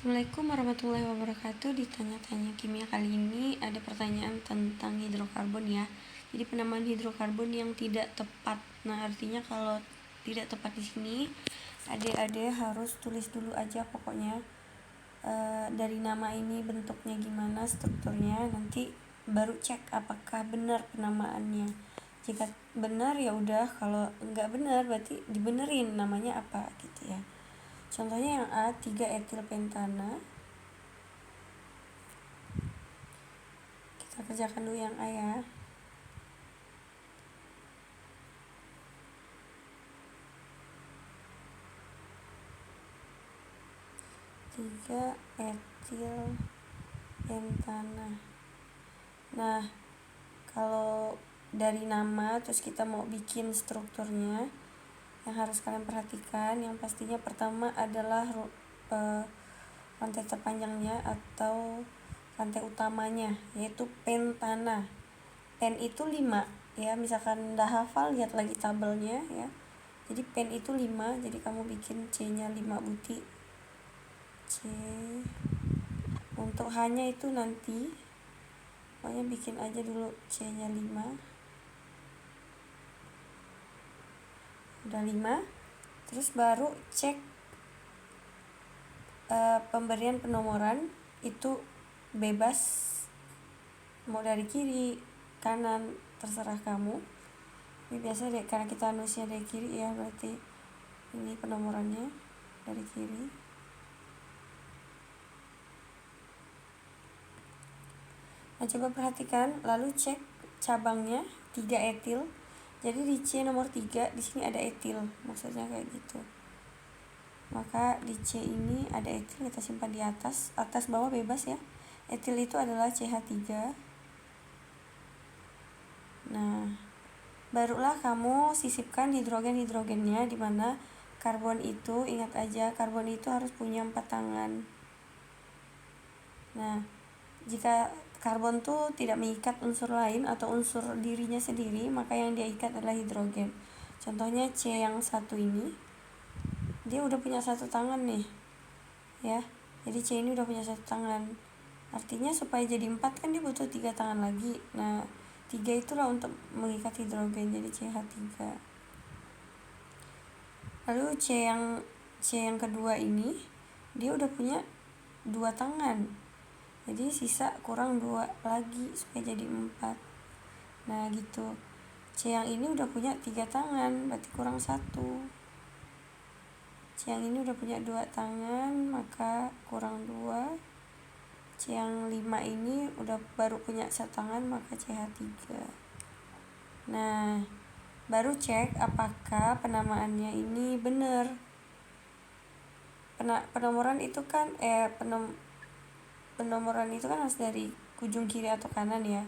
Assalamualaikum warahmatullahi wabarakatuh. Di Tanya-Tanya Kimia kali ini ada pertanyaan tentang hidrokarbon ya. Jadi penamaan hidrokarbon yang tidak tepat. Nah, artinya kalau tidak tepat di sini, adik-adik harus tulis dulu aja pokoknya dari nama ini bentuknya gimana, strukturnya, nanti baru cek apakah benar penamaannya. Jika benar ya udah, kalau enggak benar berarti dibenerin namanya apa gitu ya. Contohnya yang A, 3 etil pentana. Kita kerjakan dulu yang A ya. Tiga etil pentana. Nah, kalau dari nama terus kita mau bikin strukturnya, yang harus kalian perhatikan yang pastinya pertama adalah rantai terpanjangnya atau rantai utamanya, yaitu pentana. Pen itu 5 ya, misalkan udah hafal lihat lagi tabelnya ya. Jadi pen itu 5, jadi kamu bikin C nya 5 butir. C untuk hanya itu nanti pokoknya bikin aja dulu C nya 5. Udah 5, terus baru cek pemberian penomoran itu bebas, mau dari kiri kanan terserah kamu. Ini biasa deh karena kita anusnya dari kiri ya, berarti ini penomorannya dari kiri. Nah, coba perhatikan lalu cek cabangnya 3 etil. Jadi di C nomor 3 di sini ada etil, maksudnya kayak gitu. Maka di C ini ada etil, kita simpan di atas bawah bebas ya. Etil itu adalah CH3. Nah, barulah kamu sisipkan hidrogennya, dimana karbon itu, ingat aja karbon itu harus punya 4 tangan. Nah, jika karbon tuh tidak mengikat unsur lain atau unsur dirinya sendiri, maka yang dia ikat adalah hidrogen. Contohnya C yang satu ini, dia udah punya 1 tangan nih ya. Jadi C ini udah punya 1 tangan, artinya supaya jadi 4 kan dia butuh 3 tangan lagi. Nah, 3 itulah untuk mengikat hidrogen, jadi CH3. Lalu C yang kedua ini, dia udah punya 2 tangan, jadi sisa kurang 2 lagi supaya jadi 4. Nah gitu. C yang ini udah punya 3 tangan, berarti kurang 1. C yang ini udah punya 2 tangan, maka kurang 2. C yang 5 ini udah baru punya 1 tangan, maka CH3. Nah, baru cek apakah penamaannya ini benar. Penomoran itu kan penomoran itu kan harus dari ujung kiri atau kanan ya.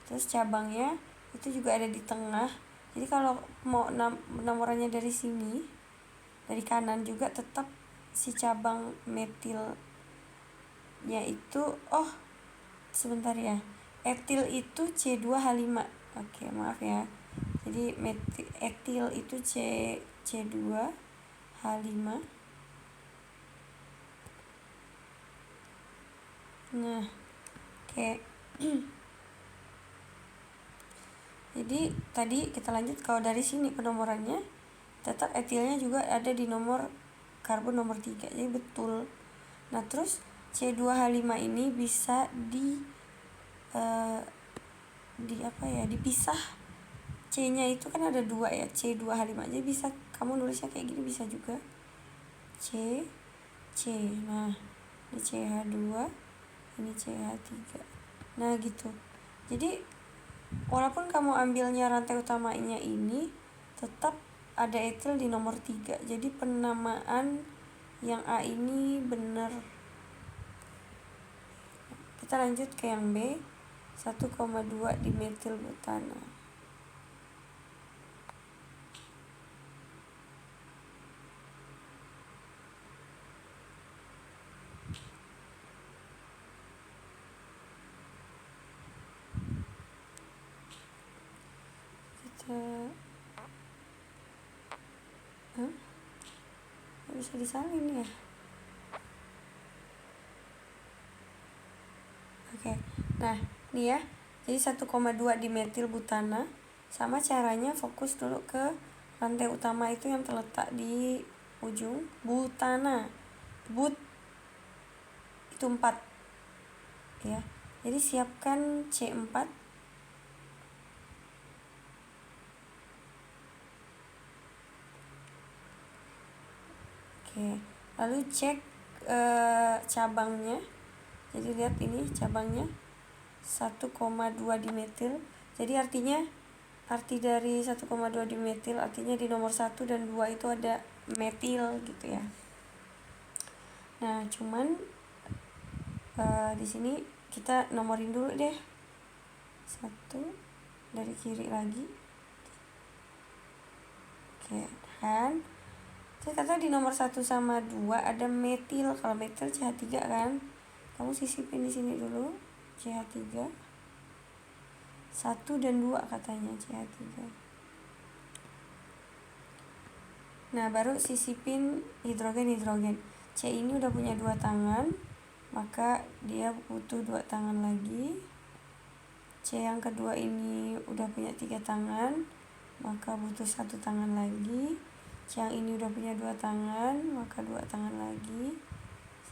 Terus cabangnya itu juga ada di tengah. Jadi kalau mau penomorannya dari sini, dari kanan juga tetap si cabang metilnya itu, sebentar ya. Etil itu C2H5. Oke, maaf ya. Jadi etil itu C2H5. Nah, oke. Jadi tadi kita lanjut, kalau dari sini penomorannya tetap etilnya juga ada di nomor karbon nomor 3. Jadi betul. Nah, terus C2H5 ini bisa dipisah. C-nya itu kan ada 2 ya, C2H5. Jadi bisa kamu nulisnya kayak gini, bisa juga C. Nah, ini CH2, ini CH3. Nah, gitu. Jadi walaupun kamu ambilnya rantai utamanya ini, tetap ada etil di nomor 3. Jadi penamaan yang A ini benar. Kita lanjut ke yang B, 1,2 dimetil butana. Bisa disalin ya. Oke. Nah, ini ya. Jadi 1,2 dimetil butana. Sama caranya fokus dulu ke rantai utama itu yang terletak di ujung butana. But itu 4 ya. Jadi siapkan C4. Oke. Lalu cek cabangnya. Jadi lihat ini cabangnya 1,2 dimetil. Jadi arti dari 1,2 dimetil artinya di nomor 1 dan 2 itu ada metil gitu ya. Nah, cuman di sini kita nomorin dulu deh. 1 dari kiri lagi. Oke, kan? Terus kata di nomor 1 sama 2 ada metil. Kalau metil CH3 kan. Kamu sisipin di sini dulu CH3. 1 dan 2 katanya CH3. Nah, baru sisipin hidrogen. C ini udah punya 2 tangan, maka dia butuh 2 tangan lagi. C yang kedua ini udah punya 3 tangan, maka butuh 1 tangan lagi. C yang ini udah punya 2 tangan, maka 2 tangan lagi.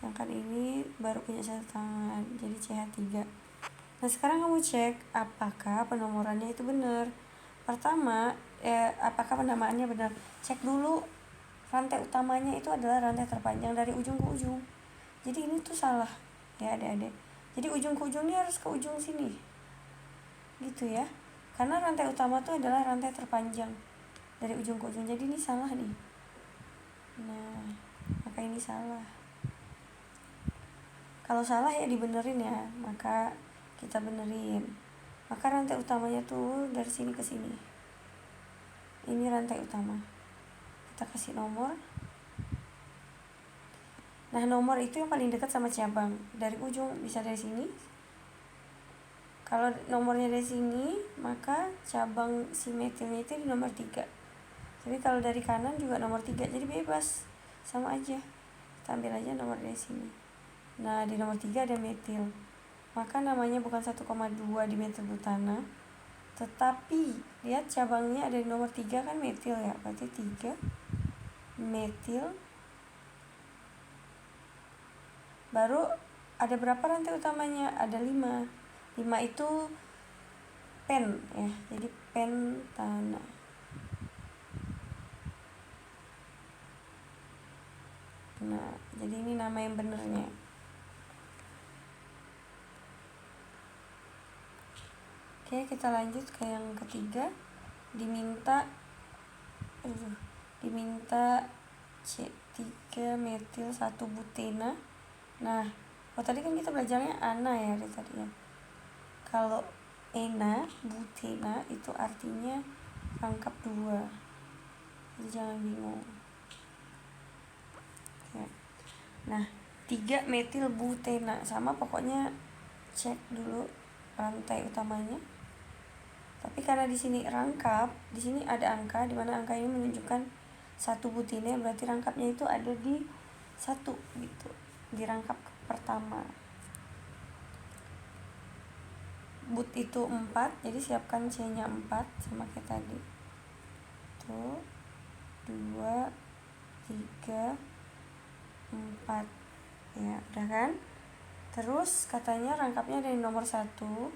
Sedangkan ini baru punya 1 tangan, jadi CH3. Nah, sekarang kamu cek apakah penomorannya itu benar. Pertama, apakah penamaannya benar. Cek dulu rantai utamanya itu adalah rantai terpanjang dari ujung ke ujung. Jadi ini tuh salah ya adik-adik. Jadi ujung ke ujung ini harus ke ujung sini gitu ya, karena rantai utama tuh adalah rantai terpanjang dari ujung ke ujung. Jadi ini salah nih. Nah, maka ini salah. Kalau salah ya dibenerin ya, maka kita benerin. Maka rantai utamanya tuh dari sini ke sini. Ini rantai utama. Kita kasih nomor. Nah, nomor itu yang paling dekat sama cabang. Dari ujung bisa dari sini. Kalau nomornya dari sini, maka cabang si metilnya itu di nomor 3. Tapi kalau dari kanan juga nomor 3. Jadi bebas. Sama aja. Kita ambil aja nomor dari sini. Nah, di nomor 3 ada metil. Maka namanya bukan 1,2 dimetil butana, tetapi lihat cabangnya ada di nomor 3 kan metil ya. Berarti 3 metil. Baru ada berapa rantai utamanya? Ada 5. 5 itu pen ya. Jadi pentana. Nah, jadi ini nama yang benernya. Oke, kita lanjut ke yang ketiga. Diminta C3 metil 1 butena. Nah, tadi kan kita belajarnya ana ya dari tadi ya. Kalau ena, butena itu artinya rangkap 2. Jadi jangan bingung. Ya. Nah, 3 metil butena sama, pokoknya cek dulu rantai utamanya. Tapi karena di sini rangkap, di sini ada angka, di mana angka ini menunjukkan 1 butena, berarti rangkapnya itu ada di 1 gitu, di rangkap pertama. But itu 4, jadi siapkan C-nya 4 sama kayak tadi. 1, 2, 3, 4. Ya, udah kan? Terus katanya rangkapnya dari nomor 1.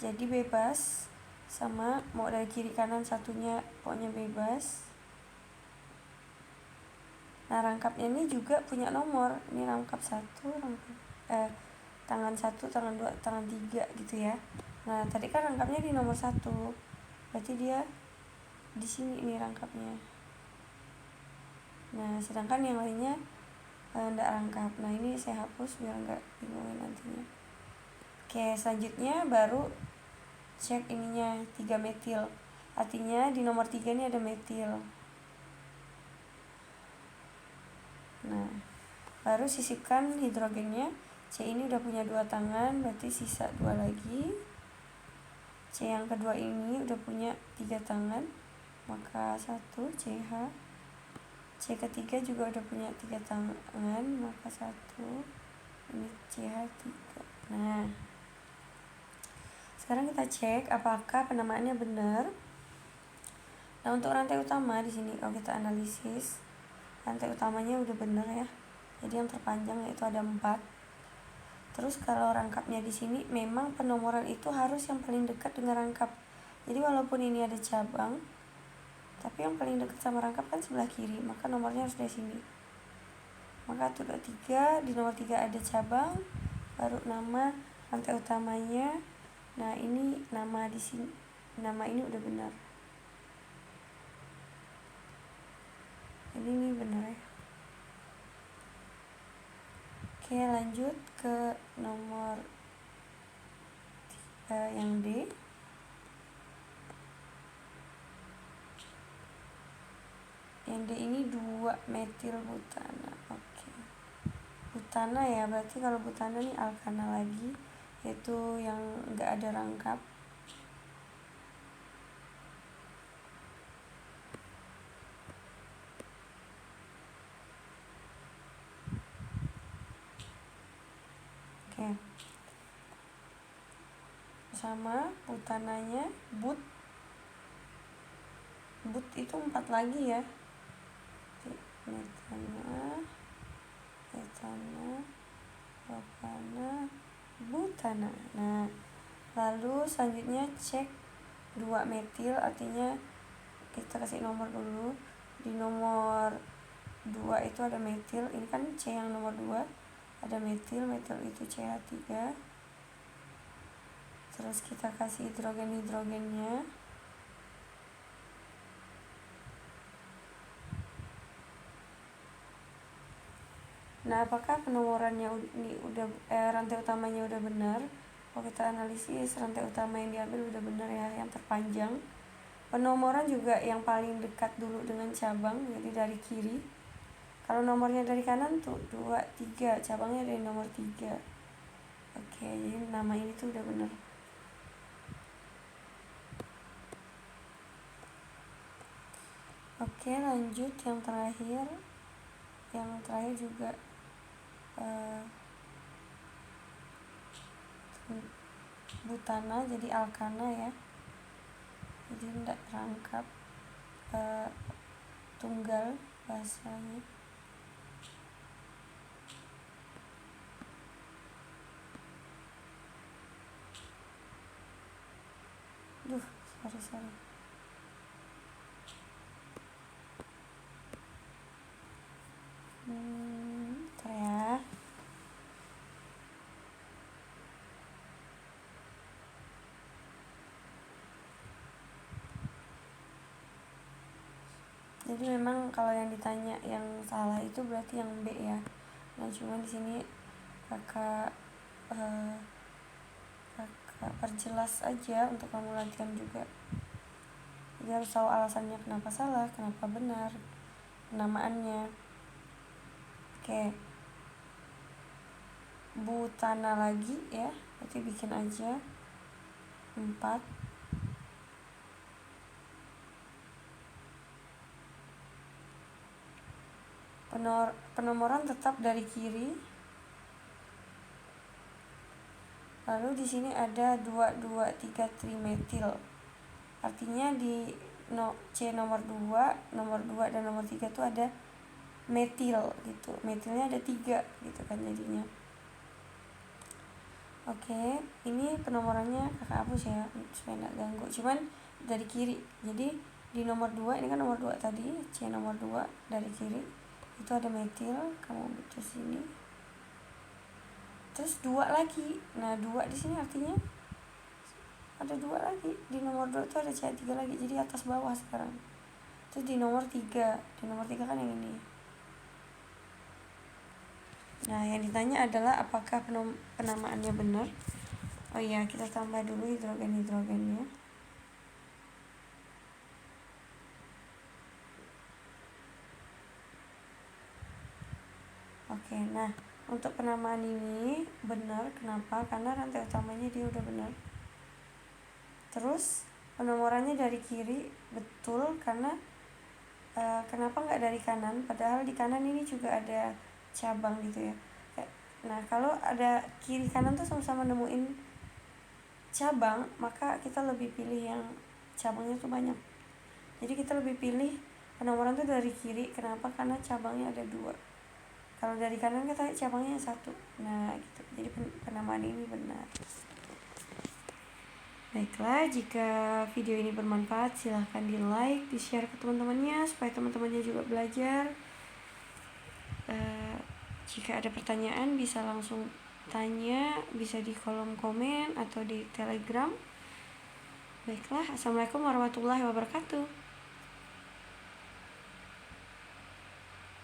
Jadi bebas, sama mau dari kiri kanan satunya pokoknya bebas. Nah, rangkapnya ini juga punya nomor. Ini rangkap 1, tangan 1, tangan 2, tangan 3 gitu ya. Nah, tadi kan rangkapnya di nomor 1. Berarti dia di sini ini rangkapnya. Nah, sedangkan yang lainnya enggak rangkap. Nah, ini saya hapus biar enggak bingungin nantinya. Oke, selanjutnya baru cek ininya 3 metil. Artinya di nomor 3 ini ada metil. Nah, baru sisipkan hidrogennya. C ini udah punya 2 tangan, berarti sisa 2 lagi. C yang kedua ini udah punya 3 tangan, maka 1 CH. C ketiga juga udah punya 3 tangan, maka 1. Ini CH3. Nah, Sekarang kita cek apakah penamaannya benar. Nah, untuk rantai utama di sini kalau kita analisis, rantai utamanya udah benar ya. Jadi yang terpanjang yaitu ada 4. Terus kalau rangkapnya di sini memang penomoran itu harus yang paling dekat dengan rangkap. Jadi walaupun ini ada cabang, tapi yang paling dekat sama rangkap kan sebelah kiri, maka nomornya harus dari sini. Maka 1, 2, 3, di nomor 3 ada cabang, baru nama rantai utamanya. Nah, ini nama di sini, nama ini udah benar. Jadi ini benar ya. Oke, lanjut ke nomor yang D. Yang D ini 2 metil butana. Oke. Butana ya, berarti kalau butana nih alkana lagi, yaitu yang enggak ada rangkap. Oke. Sama butananya but itu 4 lagi ya. Metana, propana, butana. Nah, lalu selanjutnya cek 2 metil, artinya kita kasih nomor dulu. Di nomor 2 itu ada metil, ini kan C yang nomor 2, ada metil itu CH3. Terus kita kasih hidrogennya. Nah, apakah penomorannya ini udah rantai utamanya udah benar? Kalau kita analisis, rantai utama yang diambil udah benar ya, yang terpanjang. Penomoran juga yang paling dekat dulu dengan cabang, jadi dari kiri. Kalau nomornya dari kanan tuh 2, 3, cabangnya dari nomor 3. Oke, jadi nama ini tuh udah benar. Oke, lanjut yang terakhir. Yang terakhir juga butana, jadi alkana ya. Jadi tidak rangkap, tunggal bahasanya. Sorry. Bentar ya. Jadi memang kalau yang ditanya yang salah itu berarti yang B ya. Nah, cuma di sini kakak perjelas aja untuk kamu latihan juga. Jadi harus tahu alasannya kenapa salah, kenapa benar, penamaannya. Oke. Butana lagi ya, berarti bikin aja 4. Penomoran tetap dari kiri. Lalu di sini ada 2,2,3 trimetil. Artinya di C nomor 2 dan nomor 3 tuh ada metil gitu. Metilnya ada 3 gitu kan jadinya. Oke, ini penomorannya kakak hapus ya supaya gak ganggu. Cuman dari kiri. Jadi di nomor 2, ini kan nomor 2 tadi, C nomor 2 dari kiri. Itu ada metil, kamu baca sini. Terus 2 lagi. Nah, 2 di sini artinya ada 2 lagi. Di nomor 2 itu ada CH3 lagi. Jadi atas bawah sekarang. Terus di nomor 3. Di nomor 3 kan yang ini. Nah, yang ditanya adalah apakah penamaannya benar. Oh iya, kita tambah dulu hidrogennya. Oke, nah untuk penamaan ini benar. Kenapa? Karena rantai utamanya dia udah benar. Terus penomorannya dari kiri betul, karena kenapa nggak dari kanan? Padahal di kanan ini juga ada cabang gitu ya. Nah, kalau ada kiri kanan tuh sama-sama nemuin cabang, maka kita lebih pilih yang cabangnya tuh banyak. Jadi kita lebih pilih penomoran tuh dari kiri. Kenapa? Karena cabangnya ada 2. Kalau dari kanan kita cabangnya 1. Nah gitu, jadi penamaan ini benar. Baiklah, jika video ini bermanfaat silahkan di like, di share ke teman-temannya supaya teman-temannya juga belajar. Jika ada pertanyaan bisa langsung tanya, bisa di kolom komen atau di Telegram. Baiklah, assalamualaikum warahmatullahi wabarakatuh.